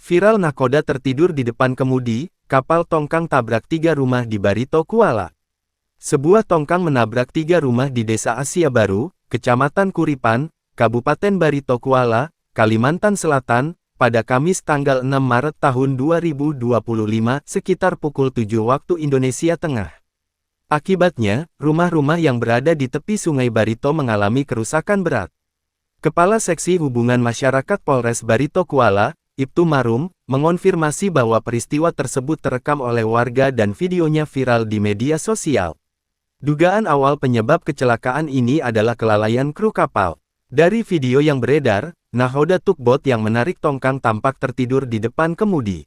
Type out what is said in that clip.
Viral nakoda tertidur di depan kemudi, kapal tongkang tabrak 3 rumah di Barito Kuala. Sebuah tongkang menabrak 3 rumah di Desa Asia Baru, Kecamatan Kuripan, Kabupaten Barito Kuala, Kalimantan Selatan, pada Kamis tanggal 6 Maret tahun 2025 sekitar pukul 7 waktu Indonesia Tengah. Akibatnya, rumah-rumah yang berada di tepi Sungai Barito mengalami kerusakan berat. Kepala Seksi Hubungan Masyarakat Polres Barito Kuala, Ibtu Marum, mengonfirmasi bahwa peristiwa tersebut terekam oleh warga dan videonya viral di media sosial. Dugaan awal penyebab kecelakaan ini adalah kelalaian kru kapal. Dari video yang beredar, nahoda tugboat yang menarik tongkang tampak tertidur di depan kemudi.